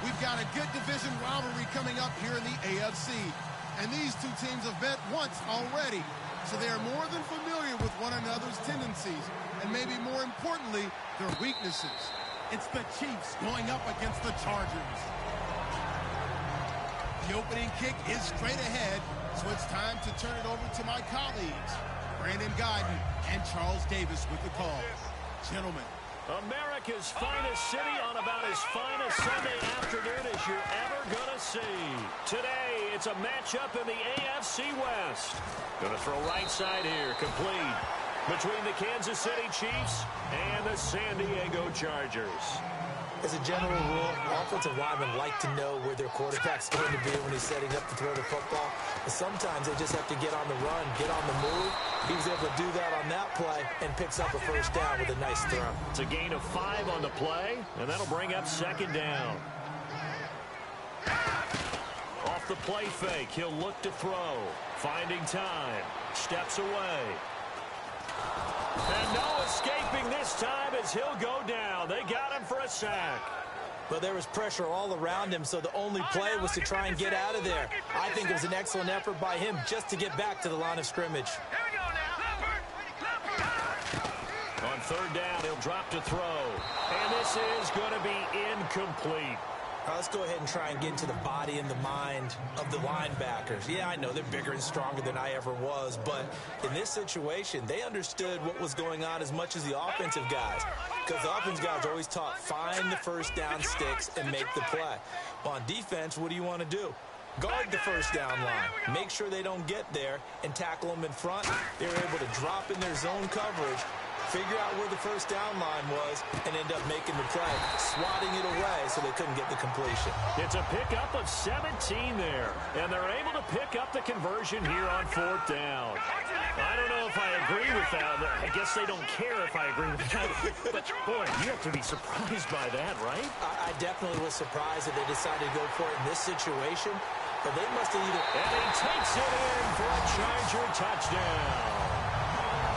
We've got a good division rivalry coming up here in the AFC. And these two teams have met once already. So they are more than familiar with one another's tendencies. And maybe more importantly, their weaknesses. It's the Chiefs going up against the Chargers. The opening kick is straight ahead. So it's time to turn it over to my colleagues, Brandon Guyton and Charles Davis with the call. Gentlemen. America's finest city on about as fine a Sunday afternoon as you're ever going to see. Today, it's a matchup in the AFC West. Going to throw right side here, complete. Between the Kansas City Chiefs and the San Diego Chargers. As a general rule, offensive linemen like to know where their quarterback's going to be when he's setting up to throw the football. But sometimes they just have to get on the run, get on the move. He was able to do that on that play and picks up a first down with a nice throw. It's a gain of 5 on the play, and that'll bring up second down. Off the play fake, he'll look to throw. Finding time. Steps away. And no escaping this time as he'll go down. They got him for a sack. But there was pressure all around him, so the only play was to try and get out of there. I think it was an excellent effort by him just to get back to the line of scrimmage. On third down, he'll drop to throw. And this is going to be incomplete. Let's go ahead and try and get into the body and the mind of the linebackers. Yeah, I know they're bigger and stronger than I ever was, but in this situation, they understood what was going on as much as the offensive guys. Because the offensive guys are always taught, find the first down sticks and make the play. On defense, what do you want to do? Guard the first down line. Make sure they don't get there and tackle them in front. They were able to drop in their zone coverage, figure out where the first down line was, and end up making the play, swatting it away so they couldn't get the completion. It's a pickup of 17 there, and they're able to pick up the conversion here on fourth down. I don't know if I agree with that. I guess they don't care if I agree with that. But, boy, you have to be surprised by that, right? I definitely was surprised that they decided to go for it in this situation, but they must have either... And he takes it in for a Charger touchdown.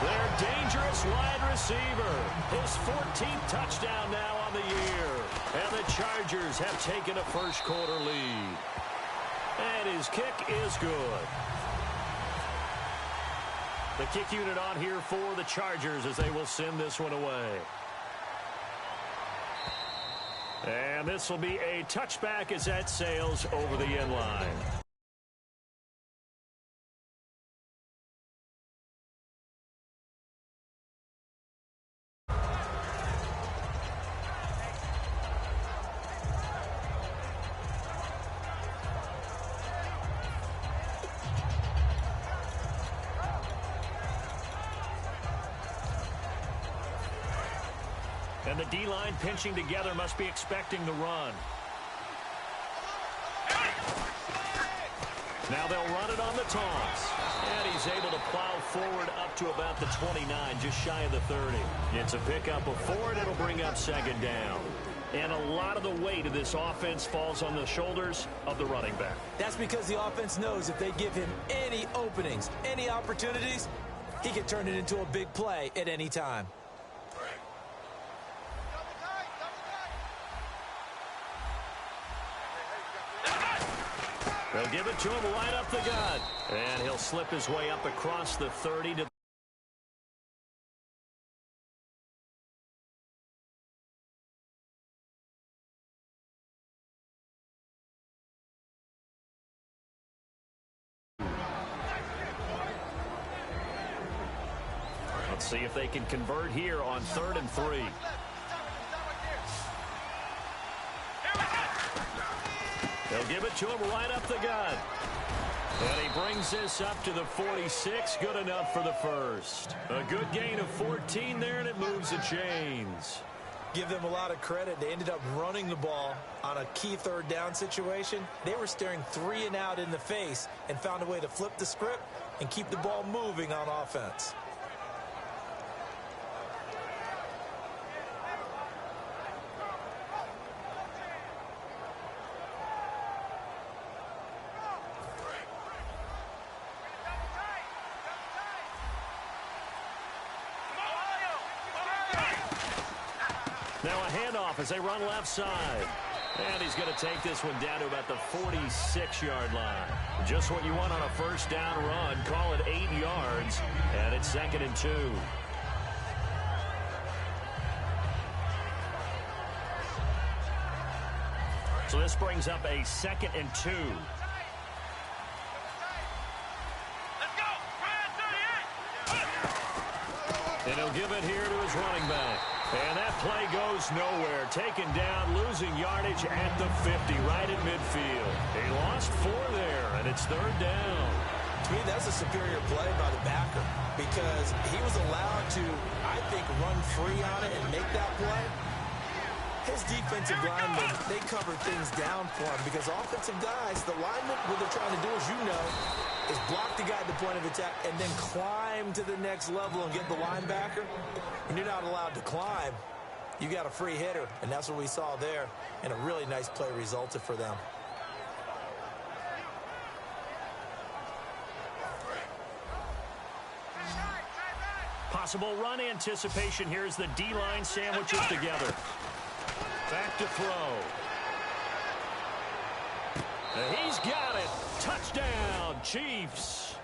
Their dangerous wide receiver. His 14th touchdown now on the year. And the Chargers have taken a first quarter lead. And his kick is good. The kick unit on here for the Chargers as they will send this one away. And this will be a touchback as that sails over the end line. And the D-line pinching together must be expecting the run. Now they'll run it on the toss. And he's able to plow forward up to about the 29, just shy of the 30. It's a pickup of 4, and it'll bring up second down. And a lot of the weight of this offense falls on the shoulders of the running back. That's because the offense knows if they give him any openings, any opportunities, he can turn it into a big play at any time. They'll give it to him right up the gut. And he'll slip his way up across the 30 to... Let's see if they can convert here on 3rd and 3. They'll give it to him right up the gut. And he brings this up to the 46. Good enough for the first. A good gain of 14 there, and it moves the chains. Give them a lot of credit. They ended up running the ball on a key 3rd down situation. They were staring 3 and out in the face and found a way to flip the script and keep the ball moving on offense. Now a handoff as they run left side. And he's going to take this one down to about the 46-yard line. Just what you want on a first down run. Call it 8 yards, and it's 2nd and 2. So this brings up a 2nd and 2. And he'll give it here to his running back. And that play goes nowhere. Taken down, losing yardage at the 50, right at midfield. He lost 4 there, and it's 3rd down. To me, that's a superior play by the backer because he was allowed to, I think, run free on it and make that play. His defensive linemen, they cover things down for him because offensive guys, the linemen, what they're trying to do, as you know, is block the guy at the point of attack and then climb to the next level and get the linebacker. And you're not allowed to climb. You got a free hitter, and that's what we saw there. And a really nice play resulted for them. Possible run anticipation here as the D-line sandwiches together. Back to throw. And he's got it. Touchdown, Chiefs.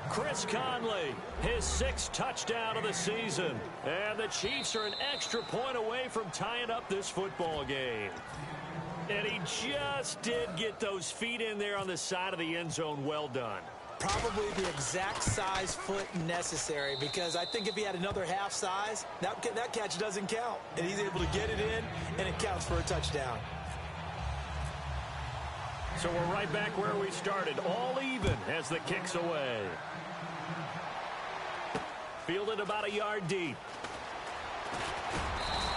Chris Conley, his 6th touchdown of the season. And the Chiefs are an extra point away from tying up this football game. And he just did get those feet in there on the side of the end zone. Well done. Probably the exact size foot necessary because I think if he had another half size, that catch doesn't count. And he's able to get it in, and it counts for a touchdown. So we're right back where we started, all even as the kick's away. Fielded about a yard deep.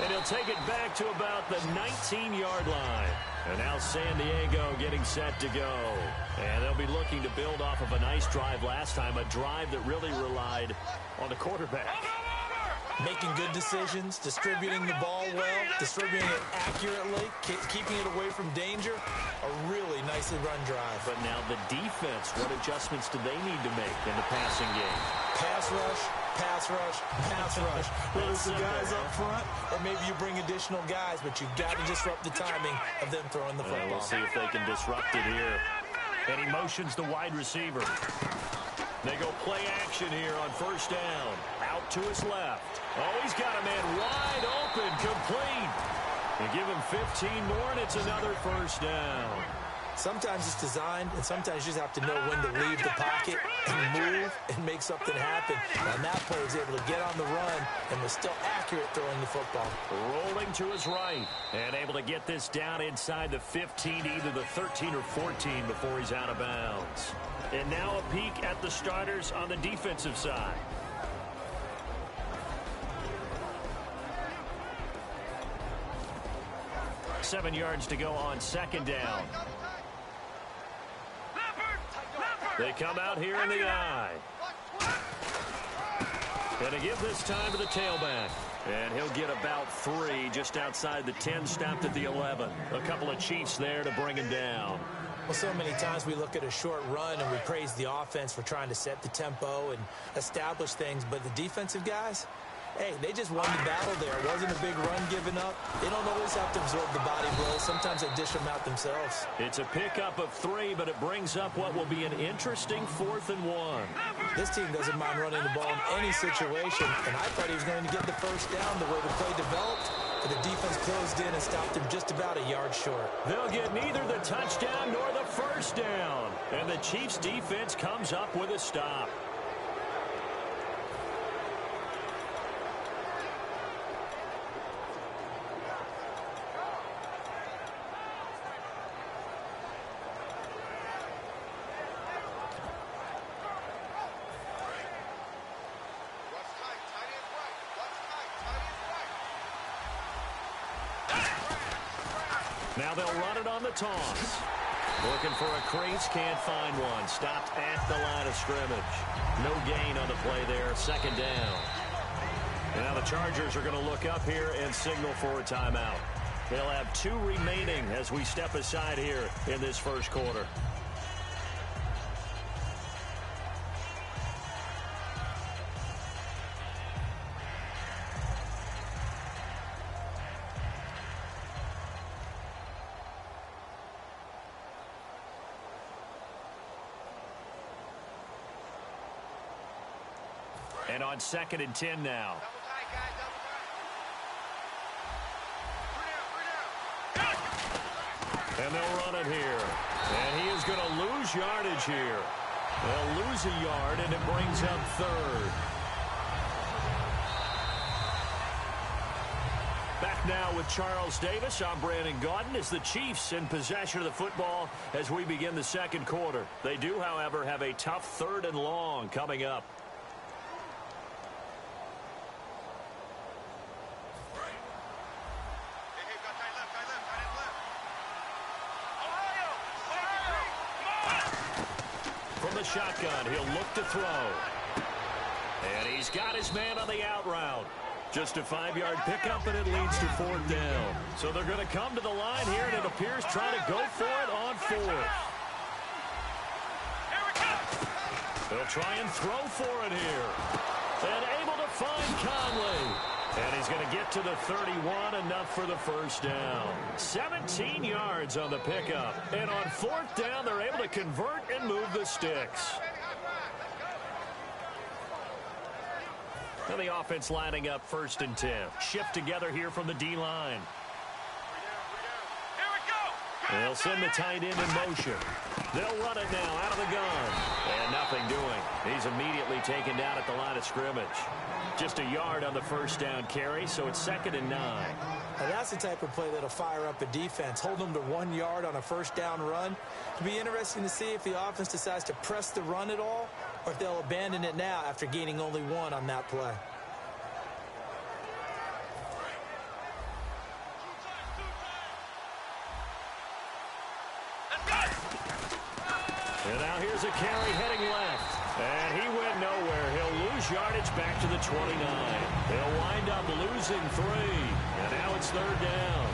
And he'll take it back to about the 19-yard line. And now San Diego getting set to go. And they'll be looking to build off of a nice drive last time, a drive that really relied on the quarterback. Making good decisions, distributing the ball well, distributing it accurately, keeping it away from danger. A really nicely run drive. But now the defense, what adjustments do they need to make in the passing game? Pass rush, pass rush, pass rush. Whether it's the guys up front or maybe you bring additional guys, but you've got to disrupt the timing of them throwing the football. We'll see if they can disrupt it here. And he motions the wide receiver. They go play action here on first down. Out to his left. Oh, he's got a man wide open, complete. They give him 15 more, and it's another first down. Sometimes it's designed, and sometimes you just have to know when to leave the pocket and move and make something happen. And that player was able to get on the run and was still accurate throwing the football. Rolling to his right and able to get this down inside the 15, either the 13 or 14 before he's out of bounds. And now a peek at the starters on the defensive side. Seven yards to go on second down. They come out here in the eye. And to give this time to the tailback. And he'll get about 3 just outside the 10, stopped at the 11. A couple of Chiefs there to bring him down. Well, so many times we look at a short run and we praise the offense for trying to set the tempo and establish things. But the defensive guys, hey, they just won the battle there. It wasn't a big run given up. They don't always have to absorb the body blows. Sometimes they dish them out themselves. It's a pickup of 3, but it brings up what will be an interesting 4th and 1. This team doesn't mind running the ball in any situation, and I thought he was going to get the first down the way the play developed. But the defense closed in and stopped him just about a yard short. They'll get neither the touchdown nor the first down. And the Chiefs defense comes up with a stop. Now they'll run it on the toss. Looking for a crease, can't find one. Stopped at the line of scrimmage. No gain on the play there, second down. And now the Chargers are going to look up here and signal for a timeout. They'll have 2 remaining as we step aside here in this first quarter. And on 2nd and 10 now. And they'll run it here. And he is going to lose yardage here. They'll lose a yard, and it brings up 3rd. Back now with Charles Davis. I'm Brandon Gaudin as the Chiefs in possession of the football as we begin the 2nd quarter. They do, however, have a tough 3rd and long coming up. From the shotgun, he'll look to throw. And he's got his man on the out route. Just a 5-yard pickup, and it leads to 4th down. So they're going to come to the line here, and it appears trying to go for it on 4th. They'll try and throw for it here. And able to find Conley. And he's going to get to the 31, enough for the 1st down. 17 yards on the pickup. And on 4th down, they're able to convert and move the sticks. Now the offense lining up 1st and 10. Shift together here from the D-line. They'll send the tight end in motion. They'll run it now out of the gun. And nothing doing. He's immediately taken down at the line of scrimmage. Just a yard on the 1st down carry, so it's 2nd and 9. Now that's the type of play that'll fire up a defense. Hold them to 1 yard on a 1st down run. It'll be interesting to see if the offense decides to press the run at all, or if they'll abandon it now after gaining only 1 on that play. And now here's a carry heading left. And he went nowhere. He'll lose yardage back to the 29. They'll wind up losing 3. And now it's 3rd down.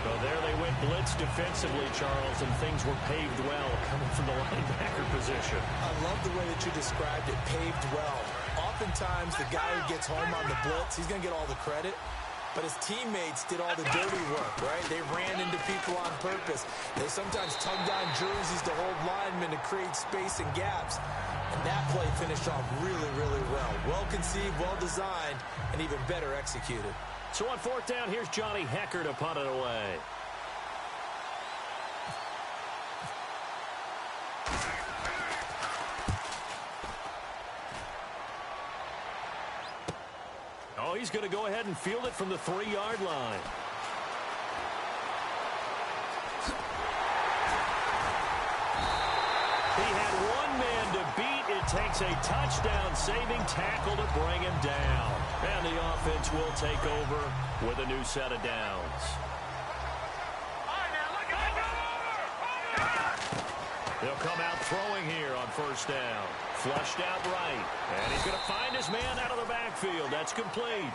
So there they went blitz defensively, Charles, and things were paved well coming from the linebacker position. I love the way that you described it, paved well. Oftentimes, the guy who gets home on the blitz, he's going to get all the credit. But his teammates did all the dirty work, right? They ran into people on purpose. They sometimes tugged on jerseys to hold linemen to create space and gaps. And that play finished off really, really well. Well conceived, well designed, and even better executed. So on 4th down, here's Johnny Hecker to punt it away. Oh, he's going to go ahead and field it from the 3-yard line. He had one man to beat. It takes a touchdown-saving tackle to bring him down. And the offense will take over with a new set of downs. They'll come out throwing here on 1st down. Flushed out right. And he's going to find his man out of the backfield. That's complete.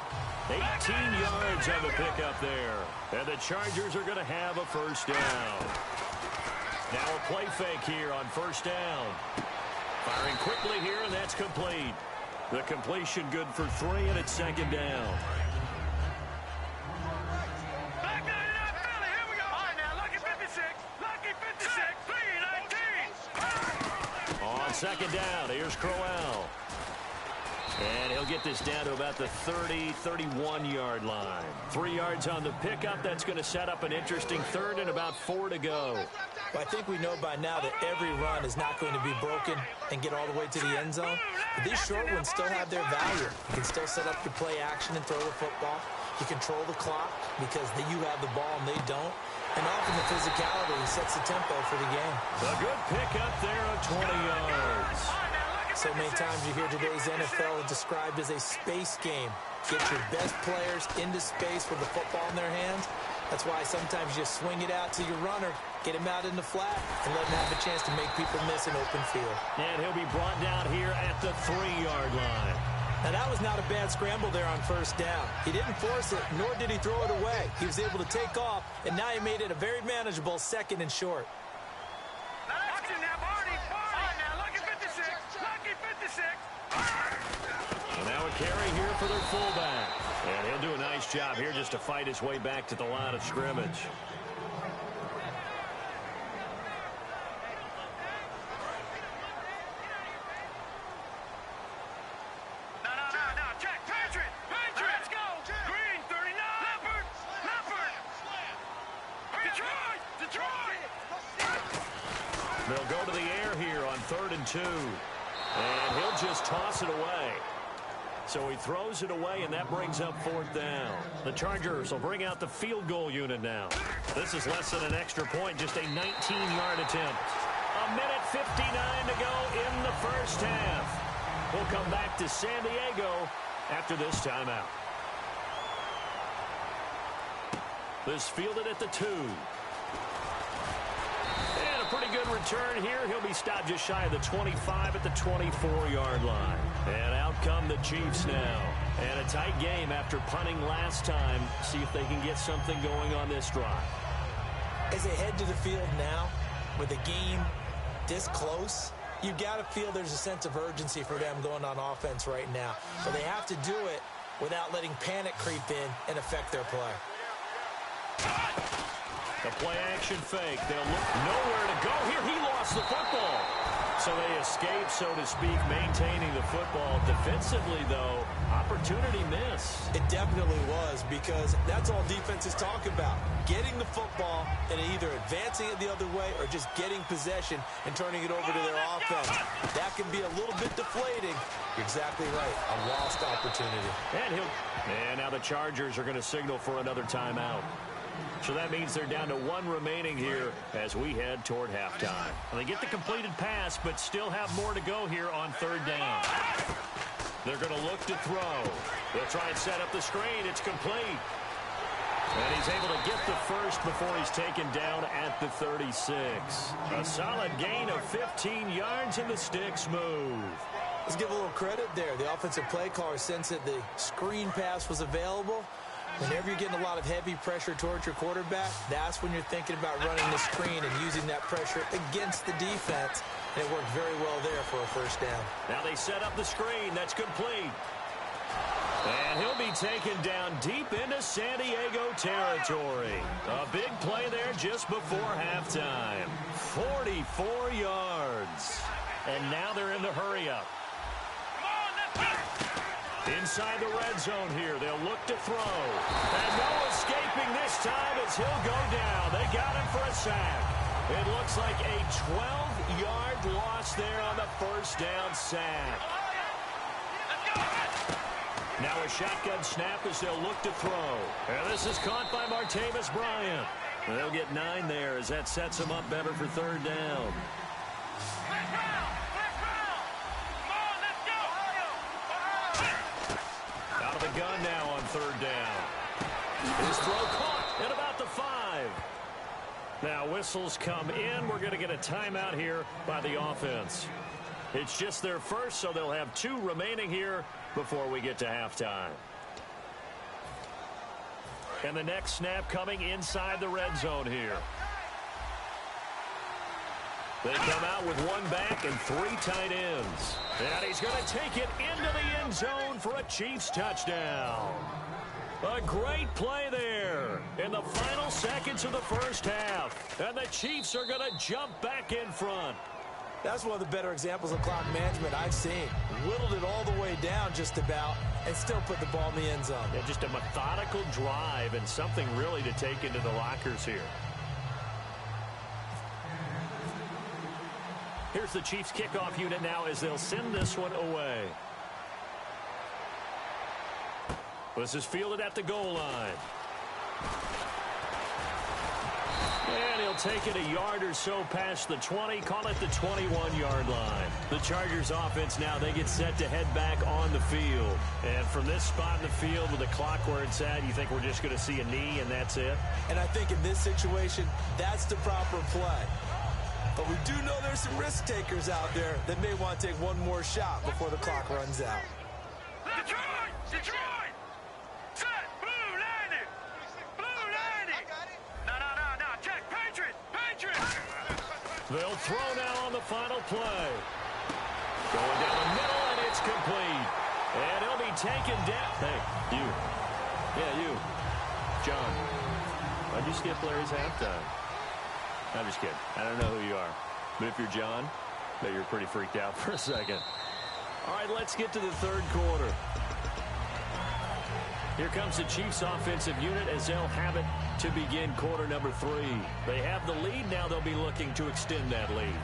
18 yards on the pickup there. And the Chargers are going to have a 1st down. Now a play fake here on 1st down. Firing quickly here, and that's complete. The completion good for 3, and it's 2nd down. On 2nd down, here's Crowell. And he'll get this down to about the 30, 31-yard line. 3 yards on the pickup. That's going to set up an interesting 3rd and about 4 to go. Well, I think we know by now that every run is not going to be broken and get all the way to the end zone. But these short ones still have their value. You can still set up your play action and throw the football. You control the clock because you have the ball and they don't. And often the physicality sets the tempo for the game. A good pickup there of 20 yards. So many times you hear today's NFL described as a space game. Get your best players into space with the football in their hands. That's why sometimes you swing it out to your runner, get him out in the flat, and let him have a chance to make people miss an open field. And he'll be brought down here at the 3-yard line. Now, that was not a bad scramble there on 1st down. He didn't force it, nor did he throw it away. He was able to take off, and now he made it a very manageable 2nd and short. And now a carry here for their fullback. And he'll do a nice job here just to fight his way back to the line of scrimmage. They'll go to the air here on 3rd and 2. And he'll just toss it away. So he throws it away, and that brings up 4th down. The Chargers will bring out the field goal unit now. This is less than an extra point, just a 19-yard attempt. A minute 59 to go in the first half. We'll come back to San Diego after this timeout. This fielded at the 2. And a pretty good return here. He'll be stopped just shy of the 25 at the 24-yard line. And out come the Chiefs now. And a tight game after punting last time. See if they can get something going on this drive. As they head to the field now, with the game this close, you've got to feel there's a sense of urgency for them going on offense right now. But they have to do it without letting panic creep in and affect their play. The play-action fake. They'll look nowhere to go. Here, he lost the football. So they escape, so to speak, maintaining the football. Defensively, though, opportunity miss. It definitely was, because that's all defenses talk about. Getting the football and either advancing it the other way or just getting possession and turning it over to their offense. That can be a little bit deflating. You're exactly right. A lost opportunity. And now the Chargers are going to signal for another timeout. So that means they're down to 1 remaining here as we head toward halftime. And they get the completed pass, but still have more to go here on 3rd down. They're going to look to throw. They'll try and set up the screen. It's complete. And he's able to get the first before he's taken down at the 36. A solid gain of 15 yards, and the sticks move. Let's give a little credit there. The offensive play caller sensed that the screen pass was available. Whenever you're getting a lot of heavy pressure towards your quarterback, that's when you're thinking about running the screen and using that pressure against the defense. And it worked very well there for a first down. Now they set up the screen. That's complete. And he'll be taken down deep into San Diego territory. A big play there just before halftime. 44 yards. And now they're in the hurry-up. Inside the red zone here. They'll look to throw. And no escaping this time as he'll go down. They got him for a sack. It looks like a 12-yard loss there on the first down sack. Now a shotgun snap as they'll look to throw. And this is caught by Martavis Bryant. They'll get 9 there as that sets them up better for 3rd down. Out of the gun now on 3rd down. His throw caught at about the 5. Now whistles come in. We're going to get a timeout here by the offense. It's just their first, so they'll have 2 remaining here before we get to halftime. And the next snap coming inside the red zone here. They come out with 1 back and 3 tight ends. And he's going to take it into the end zone for a Chiefs touchdown. A great play there in the final seconds of the first half. And the Chiefs are going to jump back in front. That's one of the better examples of clock management I've seen. Whittled it all the way down just about and still put the ball in the end zone. Yeah, just a methodical drive and something really to take into the lockers here. Here's the Chiefs kickoff unit now as they'll send this one away. This is fielded at the goal line. And he'll take it a yard or so past the 20, call it the 21-yard line. The Chargers offense now, they get set to head back on the field. And from this spot in the field with the clock where it's at, you think we're just going to see a knee and that's it? And I think in this situation, that's the proper play. But we do know there's some risk takers out there that may want to take one more shot before the clock runs out. Detroit! Detroit! Set! Blue landing! Blue landing! No, check! Patriots! Patriots! They'll throw now on the final play. Going down the middle, and it's complete. And he'll be taken down. Hey, you. Yeah, you. John. Why'd you skip Larry's halftime? I'm just kidding. I don't know who you are. But if you're John, I bet you're pretty freaked out for a second. All right, let's get to the third quarter. Here comes the Chiefs offensive unit as they'll have it to begin quarter number 3. They have the lead. Now they'll be looking to extend that lead.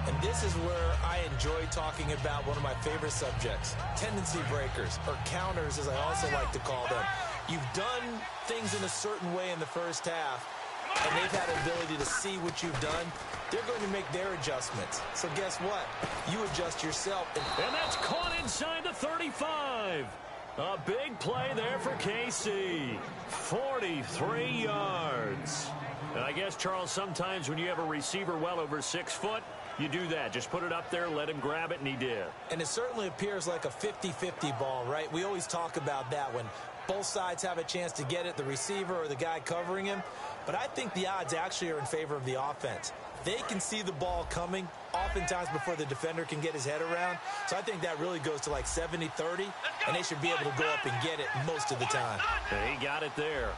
And this is where I enjoy talking about one of my favorite subjects, tendency breakers, or counters as I also like to call them. You've done things in a certain way in the first half, and they've had an ability to see what you've done. They're going to make their adjustments. So guess what? You adjust yourself. And that's caught inside the 35. A big play there for KC. 43 yards. And I guess, Charles, sometimes when you have a receiver well over 6 foot, you do that. Just put it up there, let him grab it, and he did. And it certainly appears like a 50-50 ball, right? We always talk about that when both sides have a chance to get it, the receiver or the guy covering him. But I think the odds actually are in favor of the offense. They can see the ball coming oftentimes before the defender can get his head around. So I think that really goes to like 70-30, and they should be able to go up and get it most of the time. And he got it there.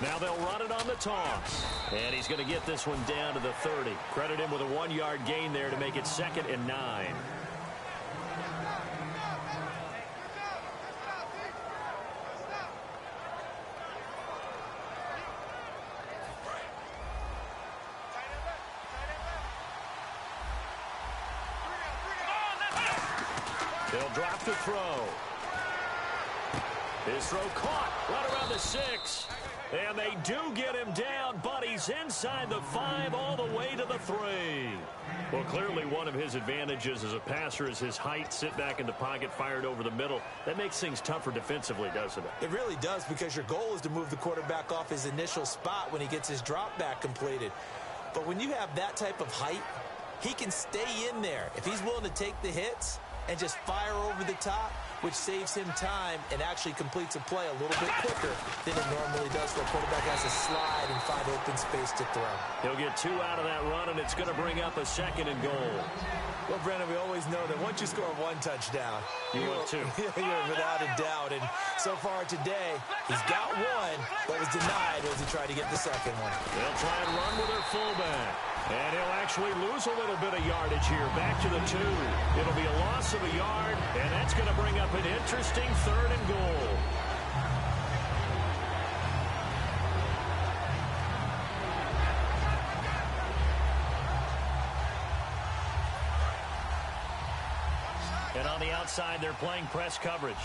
Now they'll run it on the toss. And he's going to get this one down to the 30. Credit him with a 1-yard gain there to make it 2nd and 9. They'll drop the throw. His throw caught right around the 6. And they do get him down, but he's inside the 5 all the way to the 3. Well, clearly one of his advantages as a passer is his height. Sit back in the pocket, fired over the middle. That makes things tougher defensively, doesn't it? It really does, because your goal is to move the quarterback off his initial spot when he gets his drop back completed. But when you have that type of height, he can stay in there. If he's willing to take the hits and just fire over the top, which saves him time and actually completes a play a little bit quicker than it normally does, where a quarterback has to slide and find open space to throw. He'll get 2 out of that run, and it's going to bring up a 2nd and goal. Well, Brandon, we always know that once you score 1 touchdown, you want 2. You're without a doubt. And so far today, he's got 1, but was denied as he tried to get the 2nd one. They'll try and run with their fullback. And he'll actually lose a little bit of yardage here. Back to the 2. It'll be a loss of a yard, and that's going to bring up an interesting 3rd and goal. And on the outside, they're playing press coverage.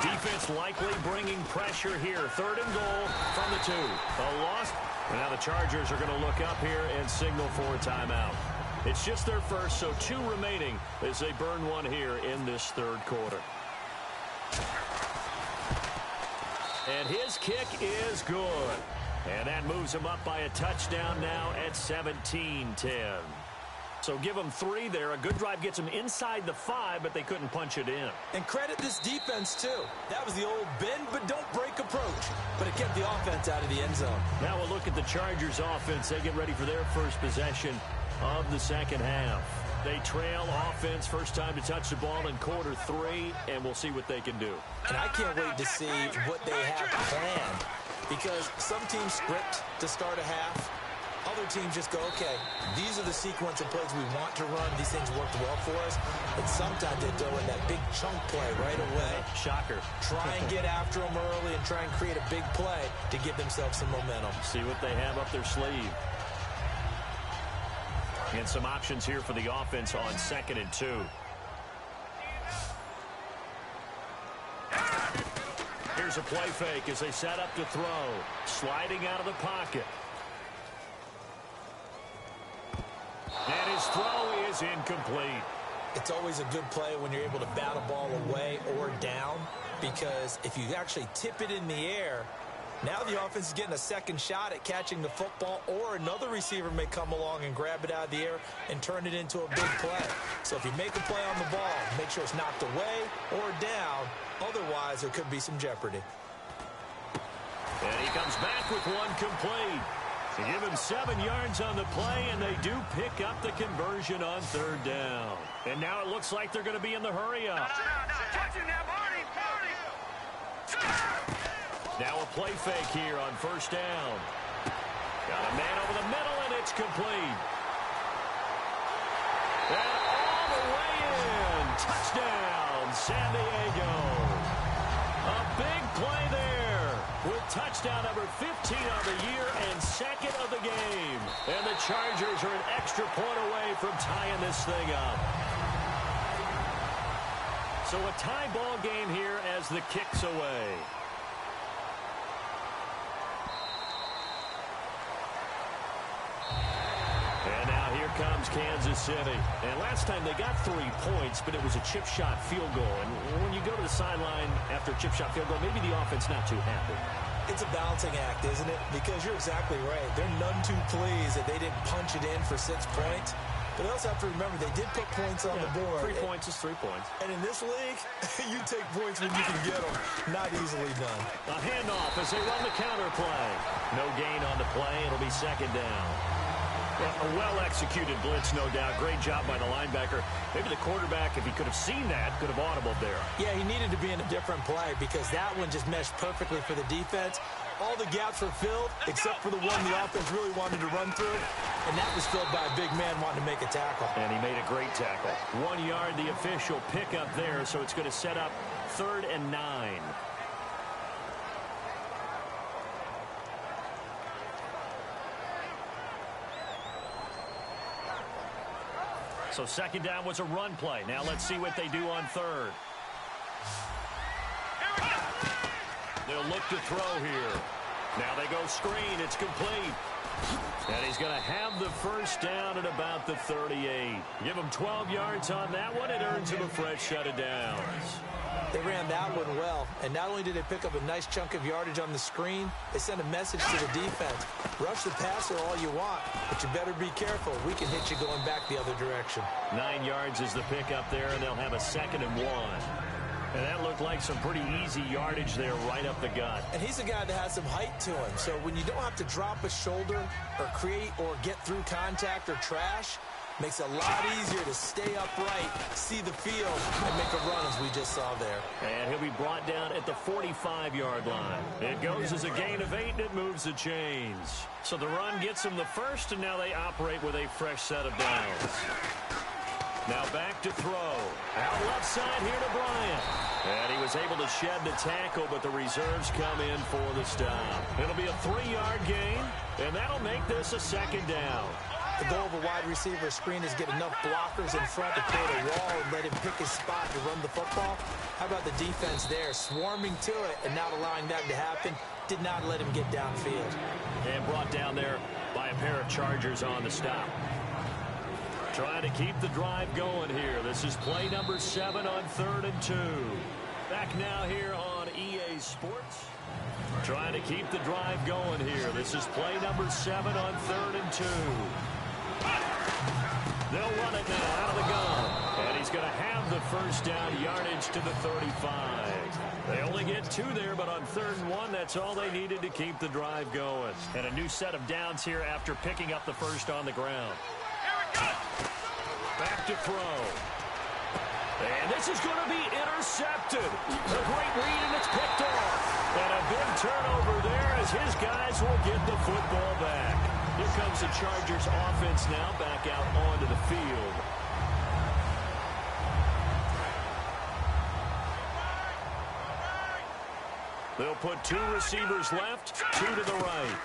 Defense likely bringing pressure here. 3rd and goal from the 2. A loss. And now the Chargers are going to look up here and signal for a timeout. It's just their first, so 2 remaining as they burn 1 here in this 3rd quarter. And his kick is good. And that moves him up by a touchdown now at 17-10. So give them 3 there. A good drive gets them inside the 5, but they couldn't punch it in. And credit this defense, too. That was the old bend but don't break approach. But it kept the offense out of the end zone. Now we'll look at the Chargers offense. They get ready for their first possession of the 2nd half. They trail offense, first time to touch the ball in quarter 3, and we'll see what they can do. And I can't wait to see what they have planned, because some teams script to start a half. Other teams just go, okay, these are the sequence of plays we want to run. These things worked well for us. And sometimes they throw in that big chunk play right away. Shocker. Try and get after them early and try and create a big play to give themselves some momentum. See what they have up their sleeve. And some options here for the offense on 2nd and 2. Here's a play fake as they set up to throw. Sliding out of the pocket. And his throw is incomplete. It's always a good play when you're able to bat a ball away or down, because if you actually tip it in the air, now the offense is getting a 2nd shot at catching the football, or another receiver may come along and grab it out of the air and turn it into a big play. So if you make a play on the ball, make sure it's knocked away or down. Otherwise, there could be some jeopardy. And he comes back with 1 complete. They give him 7 yards on the play, and they do pick up the conversion on 3rd down. And now it looks like they're going to be in the hurry-up. Now a play fake here on 1st down. Got a man over the middle, and it's complete. And all the way in. Touchdown, San Diego. A big play there with touchdown number 15 on the year and second of the game. And the Chargers are an extra point away from tying this thing up. So a tie ball game here as the kick's away. And now here comes Kansas City. And last time they got 3 points, but it was a chip shot field goal. And when you go to the sideline after a chip shot field goal, maybe the offense not too happy. It's a balancing act, isn't it? Because you're exactly right. They're none too pleased that they didn't punch it in for 6 points. But they also have to remember they did put points on the board. 3 points is 3 points. And in this league, you take points when you can get them. Not easily done. A handoff as they run the counter play. No gain on the play. It'll be second down. A well-executed blitz, no doubt. Great job by the linebacker. Maybe the quarterback, if he could have seen that, could have audibled there. Yeah, he needed to be in a different play because that one just meshed perfectly for the defense. All the gaps were filled except for the one the offense really wanted to run through, and that was filled by a big man wanting to make a tackle. And he made a great tackle. 1 yard, the official pickup there, so it's going to set up 3rd and 9. So second down was a run play. Now let's see what they do on 3rd. They'll look to throw here. Now they go screen. It's complete. And he's going to have the first down at about the 38. Give him 12 yards on that one. It earns him a fresh set of downs. They ran that one well, and not only did they pick up a nice chunk of yardage on the screen, they sent a message to the defense. Rush the passer all you want, but you better be careful. We can hit you going back the other direction. 9 yards is the pickup there, and they'll have a 2nd and 1. And that looked like some pretty easy yardage there right up the gut. And he's a guy that has some height to him, so when you don't have to drop a shoulder or create or get through contact or trash, makes it a lot easier to stay upright, see the field, and make a run as we just saw there. And he'll be brought down at the 45-yard line. It goes as a gain of 8, and it moves the chains. So the run gets them the first, and now they operate with a fresh set of downs. Now back to throw. Out left side here to Bryant. And he was able to shed the tackle, but the reserves come in for the stop. It'll be a 3-yard gain, and that'll make this a 2nd down. The goal of a wide receiver screen is get enough blockers in front to create a wall and let him pick his spot to run the football. How about the defense there, swarming to it and not allowing that to happen? Did not let him get downfield. And brought down there by a pair of Chargers on the stop. Trying to keep the drive going here. This is play number 7 on 3rd and 2. Back now here on EA Sports. Trying to keep the drive going here. This is play number 7 on 3rd and 2. They'll run it now out of the gun. And he's going to have the first down, yardage to the 35. They only get 2 there, but on 3rd and 1, that's all they needed to keep the drive going. And a new set of downs here after picking up the first on the ground. Back to throw. And this is going to be intercepted. A great read, and it's picked off. And a big turnover there as his guys will get the football back. Here comes the Chargers offense now back out onto the field. They'll put 2 receivers left, 2 to the right.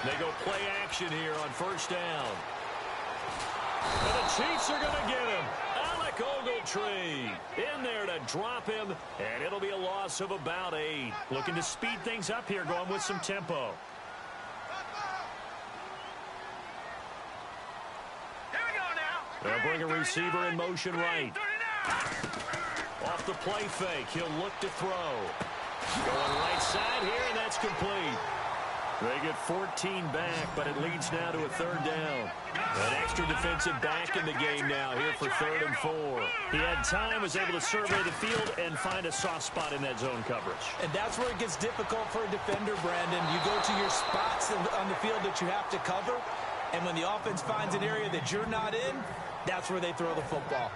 They go play action here on first down. And the Chiefs are going to get him. Ogletree in there to drop him, and it'll be a loss of about 8. Looking to speed things up here, going with some tempo. Here we go now. They'll bring a receiver in motion right. Off the play fake, he'll look to throw. Going right side here, and that's complete. They get 14 back, but it leads now to a 3rd down. An extra defensive back in the game now here for 3rd and 4. He had time, was able to survey the field and find a soft spot in that zone coverage. And that's where it gets difficult for a defender, Brandon. You go to your spots on the field that you have to cover, and when the offense finds an area that you're not in, that's where they throw the football.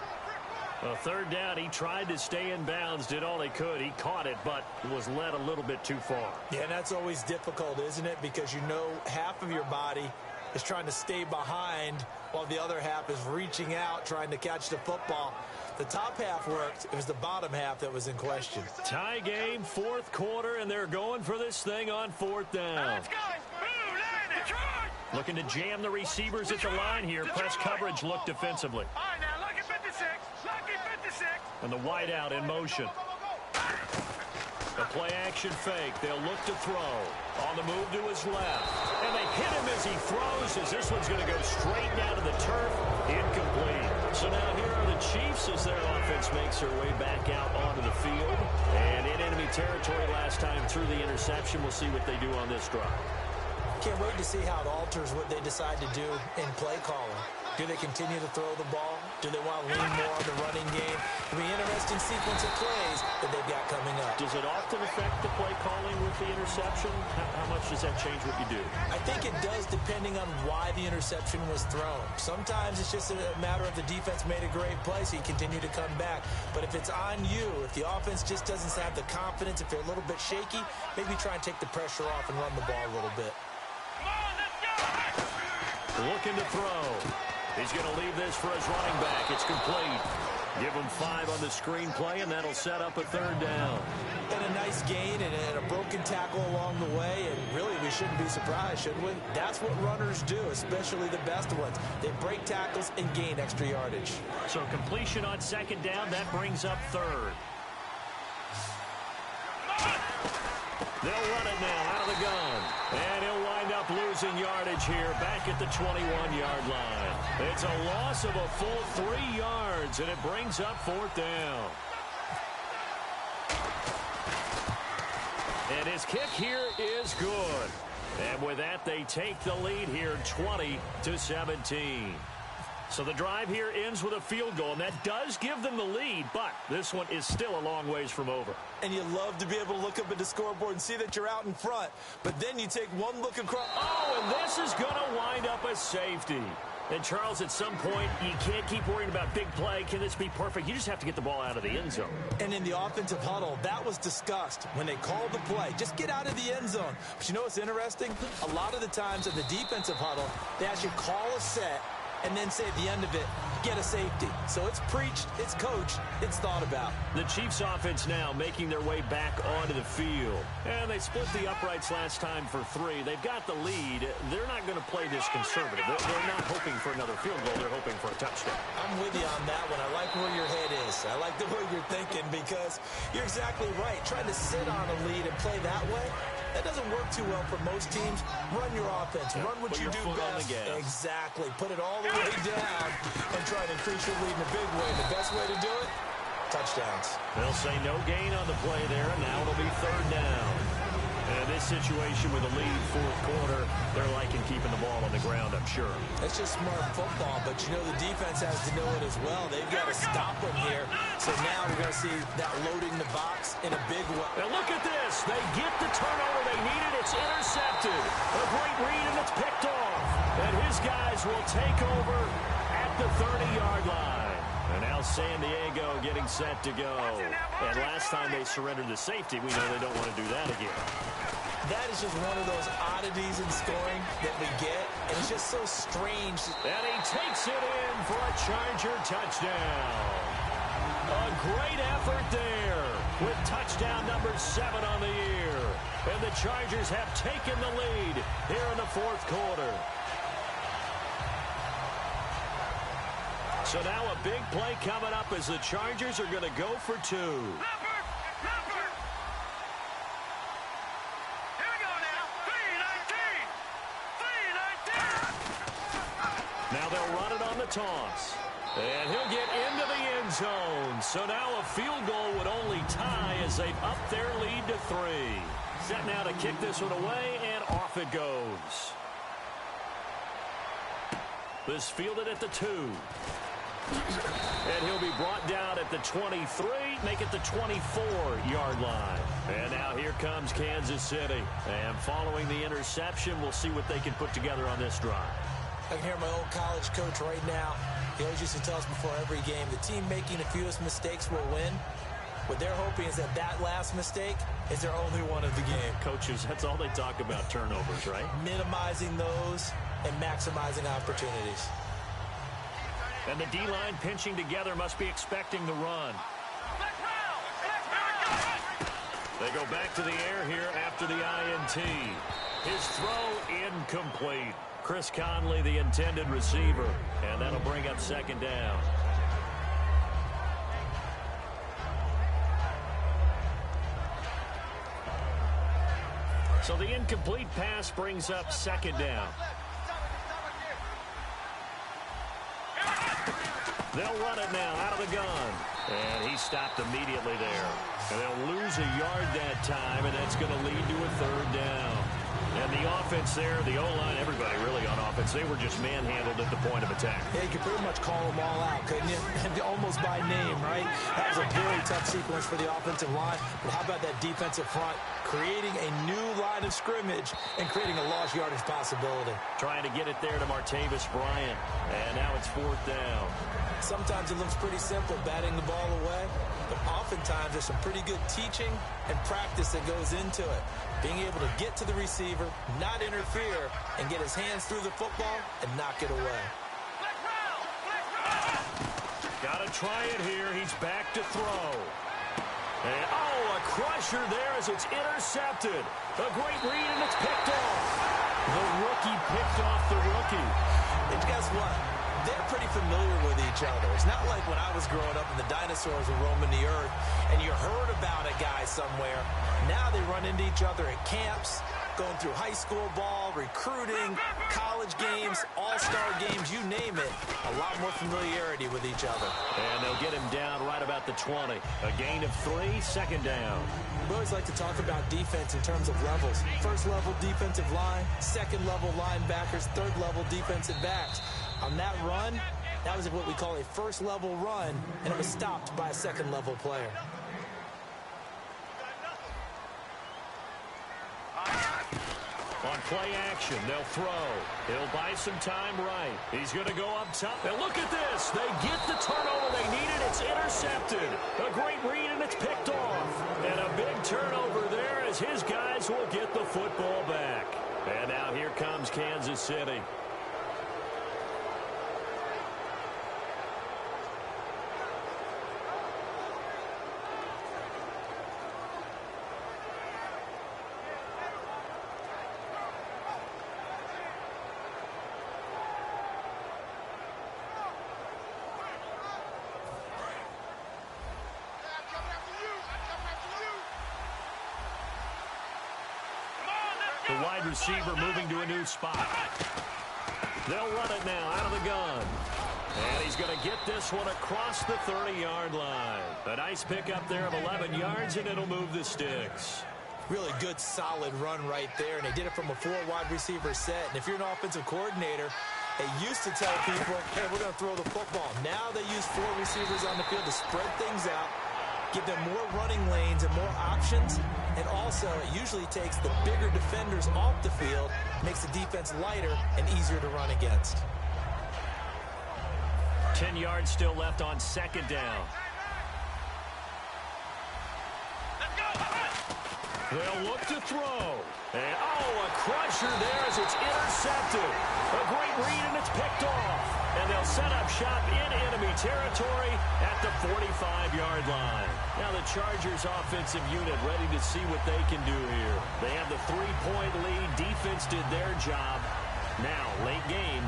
Well, 3rd down, he tried to stay in bounds, did all he could. He caught it, but was led a little bit too far. Yeah, and that's always difficult, isn't it? Because you know half of your body is trying to stay behind while the other half is reaching out, trying to catch the football. The top half worked. It was the bottom half that was in question. Tie game, fourth quarter, and they're going for this thing on fourth down. Let's go. Move, line, Detroit. Looking to jam the receivers at the line here. Press coverage look defensively. All right, now, lucky 56. Lucky 56. And the wideout in motion. The play action fake. They'll look to throw. On the move to his left. And they hit him as he throws, as this one's going to go straight down to the turf. Incomplete. So now here are the Chiefs as their offense makes their way back out onto the field. And in enemy territory last time through the interception. We'll see what they do on this drive. Can't wait to see how it alters what they decide to do in play calling. Do they continue to throw the ball? Do they want to lean more on the running game? It'll be an interesting sequence of plays that they've got coming up. Does it often affect the play calling with the interception? How much does that change what you do? I think it does depending on why the interception was thrown. Sometimes it's just a matter of the defense made a great play, so you continue to come back. But if it's on you, if the offense just doesn't have the confidence, if they're a little bit shaky, maybe try and take the pressure off and run the ball a little bit. Looking to throw. He's going to leave this for his running back. It's complete. Give him 5 on the screenplay, and that'll set up a third down. And a nice gain and a broken tackle along the way, and really we shouldn't be surprised, should we? That's what runners do, especially the best ones. They break tackles and gain extra yardage. So completion on second down, that brings up third. They'll run it now out of the gun. And he'll wind up losing yardage here back at the 21-yard line. It's a loss of a full 3 yards, and it brings up fourth down. And his kick here is good. And with that, they take the lead here 20-17. So the drive here ends with a field goal, and that does give them the lead, but this one is still a long ways from over. And you love to be able to look up at the scoreboard and see that you're out in front, but then you take one look across. Oh, and this is going to wind up a safety. And, Charles, at some point, you can't keep worrying about big play. Can this be perfect? You just have to get the ball out of the end zone. And in the offensive huddle, that was discussed when they called the play. Just get out of the end zone. But you know what's interesting? A lot of the times in the defensive huddle, they actually call a set and then say at the end of it, get a safety. So it's preached, it's coached, it's thought about. The Chiefs offense now making their way back onto the field. And they split the uprights last time for 3. They've got the lead. They're not going to play this conservative. They're not hoping for another field goal. They're hoping for a touchdown. I'm with you on that one. I like where your head is. I like the way you're thinking because you're exactly right. Trying to sit on a lead and play that way, that doesn't work too well for most teams. Run your offense. Run what you do best. Exactly. Put it all the way down and try to increase your lead in a big way. The best way to do it, touchdowns. They'll say no gain on the play there, and now it'll be third down. And this situation with a lead fourth quarter, they're liking keeping the ball on the ground, I'm sure. It's just smart football, but you know the defense has to know it as well. They've got to stop them here. So now we're going to see that loading the box in a big way. And look at this. They get the turnover they needed. It's intercepted. A great read, and it's picked off. And his guys will take over at the 30-yard line. And now San Diego getting set to go. And last time they surrendered the safety, we know they don't want to do that again. That is just one of those oddities in scoring that we get, and it's just so strange. And he takes it in for a Charger touchdown. A great effort there with touchdown number 7 on the year. And the Chargers have taken the lead here in the fourth quarter. So now a big play coming up as the Chargers are going to go for 2. Now they'll run it on the toss. And he'll get into the end zone. So now a field goal would only tie as they've upped their lead to 3. Set now to kick this one away, and off it goes. This fielded at the 2. And he'll be brought down at the 23, make it the 24-yard line. And now here comes Kansas City. And following the interception, we'll see what they can put together on this drive. I can hear my old college coach right now. He always used to tell us before every game, the team making the fewest mistakes will win. What they're hoping is that that last mistake is their only one of the game. Coaches, that's all they talk about, turnovers, right? Minimizing those and maximizing opportunities. And the D-line pinching together must be expecting the run. They go back to the air here after the INT. His throw incomplete. Chris Conley, the intended receiver. And that'll bring up second down. So the incomplete pass brings up second down. They'll run it now out of the gun. And he stopped immediately there. And they'll lose a yard that time, and that's going to lead to a third down. And the offense there, the O-line, everybody really on offense, they were just manhandled at the point of attack. Yeah, you could pretty much call them all out, couldn't you? Almost by name, right? That was a very tough sequence for the offensive line. But how about that defensive front creating a new line of scrimmage and creating a lost yardage possibility? Trying to get it there to Martavis Bryant. And now it's fourth down. Sometimes it looks pretty simple, batting the ball away. But oftentimes there's some pretty good teaching and practice that goes into it. Being able to get to the receiver, not interfere, and get his hands through the football and knock it away. Got to try it here. He's back to throw. And, a crusher there as it's intercepted. A great read, and it's picked off. The rookie picked off the rookie. And guess what? They're pretty familiar with each other. It's not like when I was growing up and the dinosaurs were roaming the earth and you heard about a guy somewhere. Now they run into each other at camps, going through high school ball, recruiting, college games, all-star games, you name it. A lot more familiarity with each other. And they'll get him down right about the 20. A gain of 3, second down. We always like to talk about defense in terms of levels. First level defensive line, second level linebackers, third level defensive backs. On that run, that was what we call a first level run, and it was stopped by a second level player. On play action, they'll throw. He'll buy some time right. He's going to go up top. And look at this. They get the turnover they needed. It's intercepted. A great read, and it's picked off. And a big turnover there as his guys will get the football back. And now here comes Kansas City. The wide receiver moving to a new spot. They'll run it now out of the gun. And he's going to get this one across the 30-yard line. A nice pickup there of 11 yards, and it'll move the sticks. Really good, solid run right there, and they did it from a 4-wide receiver set. And if you're an offensive coordinator, they used to tell people, hey, we're going to throw the football. Now they use 4 receivers on the field to spread things out, give them more running lanes and more options. And also, it usually takes the bigger defenders off the field, makes the defense lighter and easier to run against. 10 yards still left on second down. They'll look to throw. And, a crusher there as it's intercepted. A great read, and it's picked off. And they'll set up shop in enemy territory at the 45-yard line. Now the Chargers offensive unit ready to see what they can do here. They have the 3-point lead. Defense did their job. Now, late game.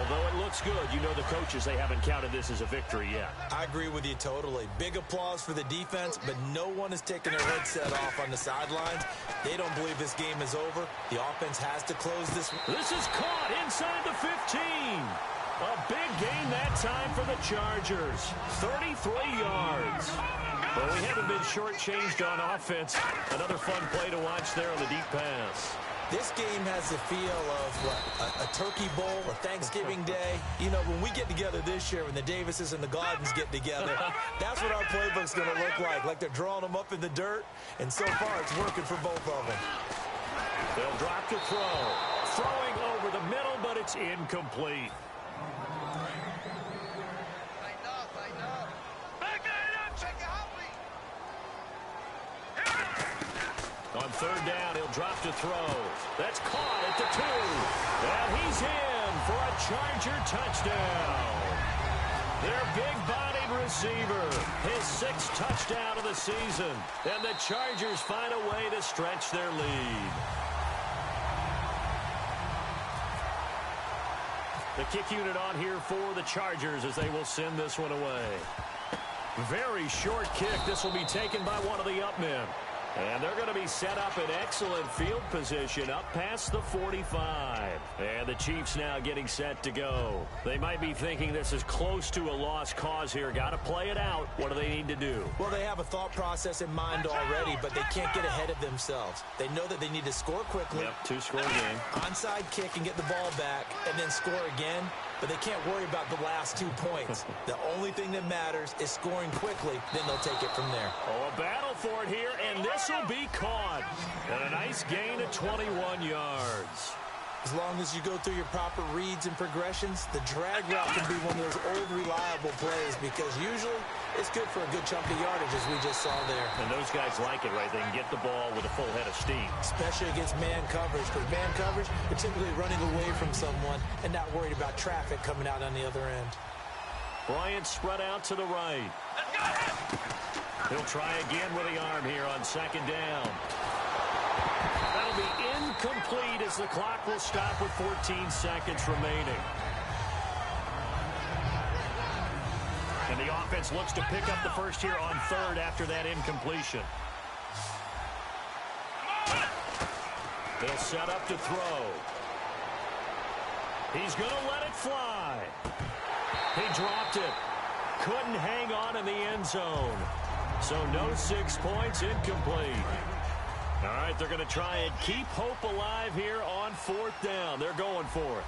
Although it looks good, you know the coaches, they haven't counted this as a victory yet. I agree with you totally. Big applause for the defense, but no one is taking their headset off on the sidelines. They don't believe this game is over. The offense has to close this. This is caught inside the 15. A big gain that time for the Chargers. 33 yards. But we haven't been shortchanged on offense. Another fun play to watch there on the deep pass. This game has the feel of a turkey bowl, a Thanksgiving day. You know, when we get together this year, when the Davises and the Gardens get together, that's what our playbook's going to look like they're drawing them up in the dirt, and so far it's working for both of them. They'll drop to throw. Throwing over the middle, but it's incomplete. On third down, he'll drop to throw. That's caught at the 2. And he's in for a Charger touchdown. Their big-bodied receiver, his 6th touchdown of the season. And the Chargers find a way to stretch their lead. The kick unit on here for the Chargers as they will send this one away. Very short kick. This will be taken by one of the up men. And they're going to be set up in excellent field position up past the 45. And the Chiefs now getting set to go. They might be thinking this is close to a lost cause here. Got to play it out. What do they need to do? Well, they have a thought process in mind already, but they can't get ahead of themselves. They know that they need to score quickly. Yep, 2-score game. Onside kick and get the ball back and then score again. But they can't worry about the last 2 points. The only thing that matters is scoring quickly. Then they'll take it from there. Oh, a battle for it here, and this will be caught. And a nice gain of 21 yards. As long as you go through your proper reads and progressions, the drag route can be one of those old reliable plays because usually it's good for a good chunk of yardage as we just saw there. And those guys like it, right? They can get the ball with a full head of steam. Especially against man coverage. Because man coverage, you're typically running away from someone and not worried about traffic coming out on the other end. Bryant spread out to the right. He'll try again with the arm here on 2nd down. That'll be incomplete as the clock will stop with 14 seconds remaining. And the offense looks to pick up the first here on 3rd after that incompletion. They'll set up to throw. He's going to let it fly. He dropped it. Couldn't hang on in the end zone. So no 6 points, incomplete. All right, they're going to try and keep hope alive here on 4th down. They're going for it.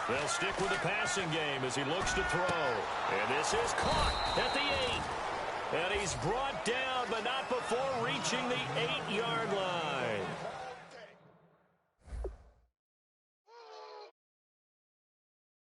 They'll stick with the passing game as he looks to throw. And this is caught at the 8. And he's brought down, but not before reaching the 8-yard line.